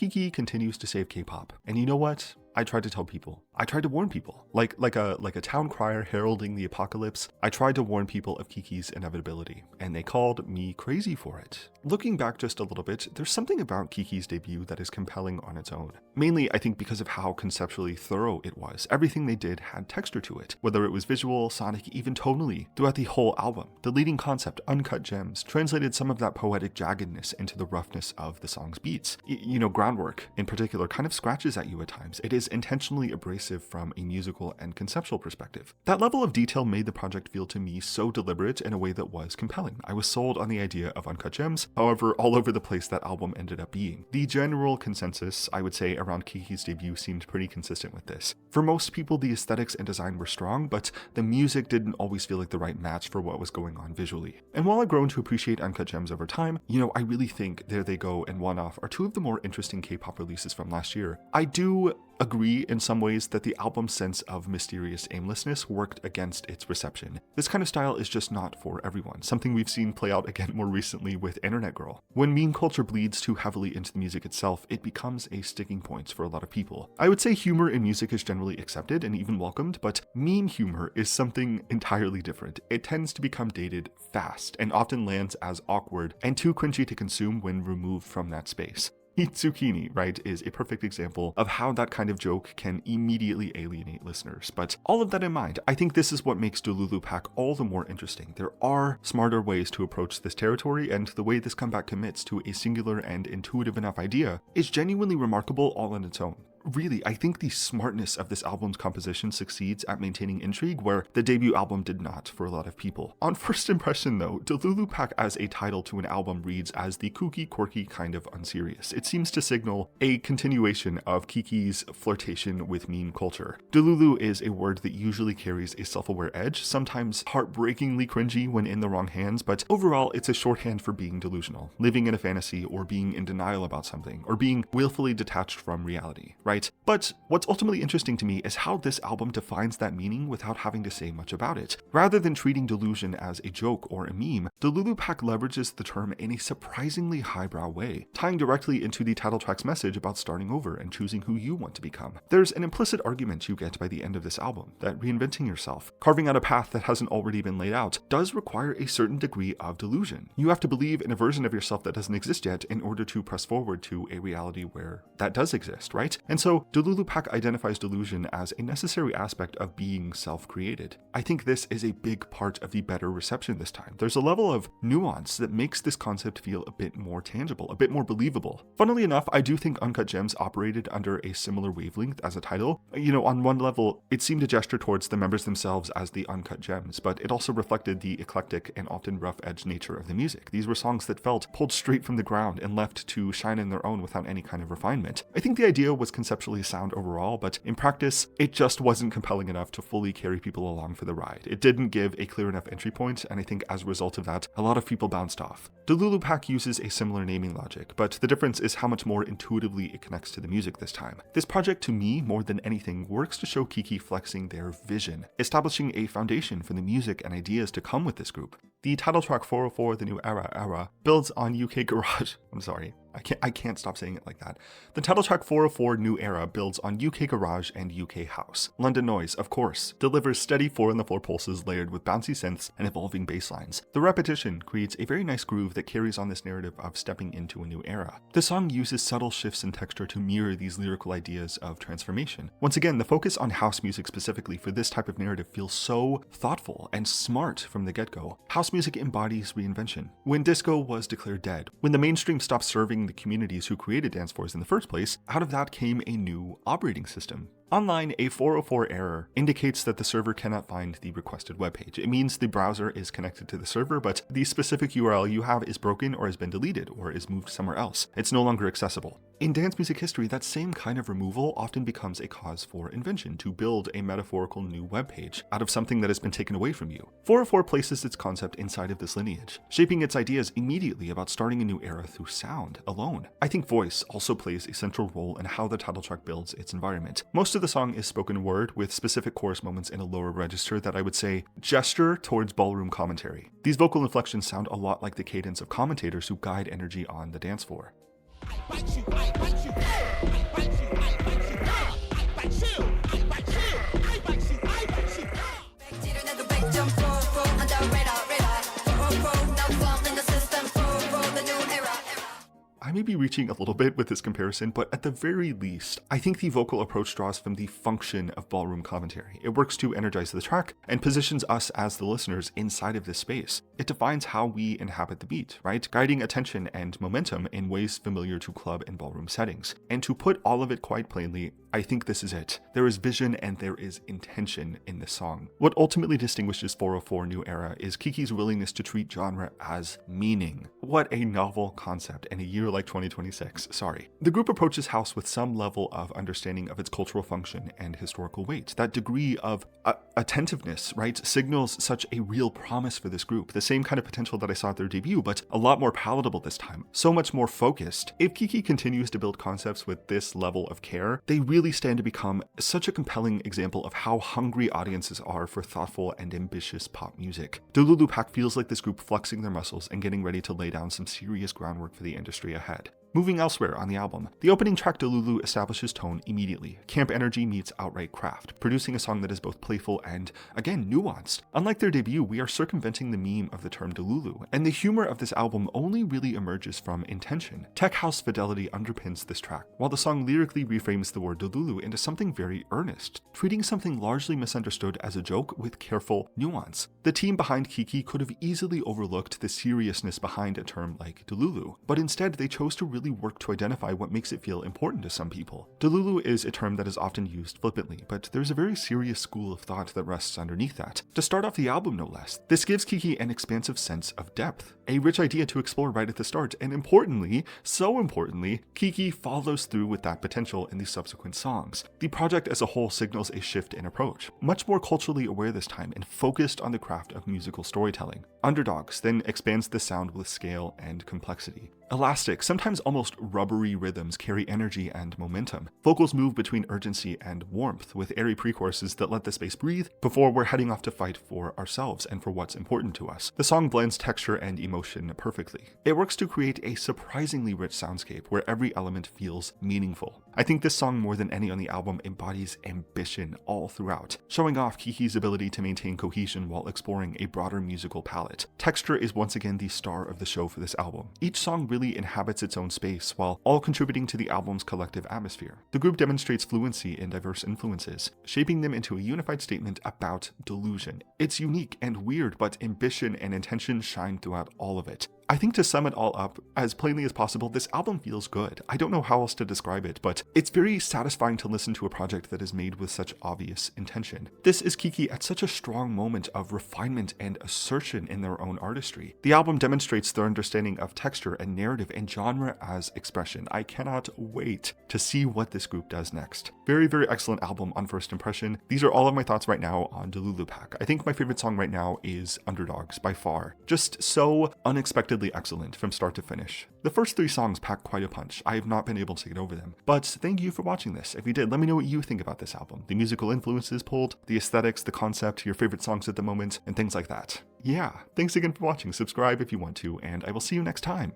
Kiki continues to save K-pop. And you know what? I tried to tell people. I tried to warn people. Like a town crier heralding the apocalypse, I tried to warn people of Kiki's inevitability, and they called me crazy for it. Looking back just a little bit, there's something about Kiki's debut that is compelling on its own. Mainly, I think because of how conceptually thorough it was. Everything they did had texture to it, whether it was visual, sonic, even tonally, throughout the whole album. The leading concept, Uncut Gems, translated some of that poetic jaggedness into the roughness of the song's beats. Groundwork, in particular, kind of scratches at you at times. It is intentionally abrasive from a musical and conceptual perspective. That level of detail made the project feel to me so deliberate in a way that was compelling. I was sold on the idea of Uncut Gems, however all over the place that album ended up being. The general consensus, I would say, around Kiki's debut seemed pretty consistent with this. For most people, the aesthetics and design were strong, but the music didn't always feel like the right match for what was going on visually. And while I've grown to appreciate Uncut Gems over time, I really think There They Go and One Off are two of the more interesting K-pop releases from last year. I do agree in some ways that the album's sense of mysterious aimlessness worked against its reception. This kind of style is just not for everyone, something we've seen play out again more recently with Internet Girl. When meme culture bleeds too heavily into the music itself, it becomes a sticking point for a lot of people. I would say humor in music is generally accepted and even welcomed, but meme humor is something entirely different. It tends to become dated fast and often lands as awkward and too cringy to consume when removed from that space. Eat Zucchini, right, is a perfect example of how that kind of joke can immediately alienate listeners. But all of that in mind, I think this is what makes Dulu all the more interesting. There are smarter ways to approach this territory, and the way this comeback commits to a singular and intuitive enough idea is genuinely remarkable all on its own. Really, I think the smartness of this album's composition succeeds at maintaining intrigue where the debut album did not for a lot of people. On first impression though, Dulu as a title to an album reads as the kooky, quirky kind of unserious. It seems to signal a continuation of Kiki's flirtation with meme culture. Dulu is a word that usually carries a self-aware edge, sometimes heartbreakingly cringy when in the wrong hands, but overall it's a shorthand for being delusional, living in a fantasy, or being in denial about something, or being willfully detached from reality. Right? But what's ultimately interesting to me is how this album defines that meaning without having to say much about it. Rather than treating delusion as a joke or a meme, Dulu leverages the term in a surprisingly highbrow way, tying directly into the title track's message about starting over and choosing who you want to become. There's an implicit argument you get by the end of this album that reinventing yourself, carving out a path that hasn't already been laid out, does require a certain degree of delusion. You have to believe in a version of yourself that doesn't exist yet in order to press forward to a reality where that does exist, right? And so Dulu identifies delusion as a necessary aspect of being self-created. I think this is a big part of the better reception this time. There's a level of nuance that makes this concept feel a bit more tangible, a bit more believable. Funnily enough, I do think Uncut Gems operated under a similar wavelength as a title. On one level, it seemed to gesture towards the members themselves as the Uncut Gems, but it also reflected the eclectic and often rough-edged nature of the music. These were songs that felt pulled straight from the ground and left to shine in their own without any kind of refinement. I think the idea was conceptually sound overall, but in practice, it just wasn't compelling enough to fully carry people along for the ride. It didn't give a clear enough entry point, and I think as a result of that, a lot of people bounced off. Dulu uses a similar naming logic, but the difference is how much more intuitively it connects to the music this time. This project, to me, more than anything, works to show Kiki flexing their vision, establishing a foundation for the music and ideas to come with this group. The title track 404, The New Era, builds on UK Garage. I'm sorry, I can't stop saying it like that. The title track 404, New Era, builds on UK Garage and UK House. London Noise, of course, delivers steady 4-on-the-floor pulses layered with bouncy synths and evolving bass lines. The repetition creates a very nice groove that carries on this narrative of stepping into a new era. The song uses subtle shifts in texture to mirror these lyrical ideas of transformation. Once again, the focus on house music specifically for this type of narrative feels so thoughtful and smart from the get-go. House music embodies reinvention. When disco was declared dead, when the mainstream stopped serving the communities who created dance floors in the first place, out of that came a new operating system. Online, a 404 error indicates that the server cannot find the requested webpage. It means the browser is connected to the server, but the specific URL you have is broken or has been deleted or is moved somewhere else. It's no longer accessible. In dance music history, that same kind of removal often becomes a cause for invention, to build a metaphorical new webpage out of something that has been taken away from you. 404 places its concept inside of this lineage, shaping its ideas immediately about starting a new era through sound alone. I think voice also plays a central role in how the title track builds its environment. Most of the song is spoken word with specific chorus moments in a lower register that I would say gesture towards ballroom commentary. These vocal inflections sound a lot like the cadence of commentators who guide energy on the dance floor. I bite you, may be reaching a little bit with this comparison, but at the very least, I think the vocal approach draws from the function of ballroom commentary. It works to energize the track and positions us as the listeners inside of this space. It defines how we inhabit the beat, right? Guiding attention and momentum in ways familiar to club and ballroom settings. And to put all of it quite plainly, I think this is it. There is vision and there is intention in this song. What ultimately distinguishes 404 New Era is Kiki's willingness to treat genre as meaning. What a novel concept in a year like 2026, sorry. The group approaches house with some level of understanding of its cultural function and historical weight. That degree of attentiveness, right, signals such a real promise for this group. The same kind of potential that I saw at their debut, but a lot more palatable this time. So much more focused. If Kiki continues to build concepts with this level of care, they really stand to become such a compelling example of how hungry audiences are for thoughtful and ambitious pop music. Dulu Pack feels like this group flexing their muscles and getting ready to lay down some serious groundwork for the industry ahead. Moving elsewhere on the album, the opening track Dulu establishes tone immediately. Camp energy meets outright craft, producing a song that is both playful and, again, nuanced. Unlike their debut, we are circumventing the meme of the term Dulu, and the humor of this album only really emerges from intention. Tech house fidelity underpins this track, while the song lyrically reframes the word Dulu into something very earnest, treating something largely misunderstood as a joke with careful nuance. The team behind Kiki could have easily overlooked the seriousness behind a term like Dulu, but instead they chose to really work to identify what makes it feel important to some people. Delulu is a term that is often used flippantly, but there's a very serious school of thought that rests underneath that. To start off the album, no less, this gives Kiki an expansive sense of depth, a rich idea to explore right at the start, and importantly, so importantly, Kiki follows through with that potential in the subsequent songs. The project as a whole signals a shift in approach, much more culturally aware this time and focused on the craft of musical storytelling. Underdogs then expands the sound with scale and complexity. Elastic, sometimes almost rubbery rhythms carry energy and momentum. Vocals move between urgency and warmth, with airy pre-choruses that let the space breathe before we're heading off to fight for ourselves and for what's important to us. The song blends texture and emotion perfectly. It works to create a surprisingly rich soundscape where every element feels meaningful. I think this song, more than any on the album, embodies ambition all throughout, showing off Kiki's ability to maintain cohesion while exploring a broader musical palette. Texture is once again the star of the show for this album. Each song really inhabits its own space, while all contributing to the album's collective atmosphere. The group demonstrates fluency in diverse influences, shaping them into a unified statement about delusion. It's unique and weird, but ambition and intention shine throughout all of it. I think to sum it all up as plainly as possible, this album feels good. I don't know how else to describe it, but it's very satisfying to listen to a project that is made with such obvious intention. This is Kiki at such a strong moment of refinement and assertion in their own artistry. The album demonstrates their understanding of texture and narrative and genre as expression. I cannot wait to see what this group does next. Very, very excellent album on first impression. These are all of my thoughts right now on Dulu Pack. I think my favorite song right now is Underdogs by far. Just so unexpectedly excellent from start to finish. The first 3 songs pack quite a punch. I have not been able to get over them. But thank you for watching this. If you did, let me know what you think about this album. The musical influences pulled, the aesthetics, the concept, your favorite songs at the moment, and things like that. Yeah, thanks again for watching. Subscribe if you want to, and I will see you next time.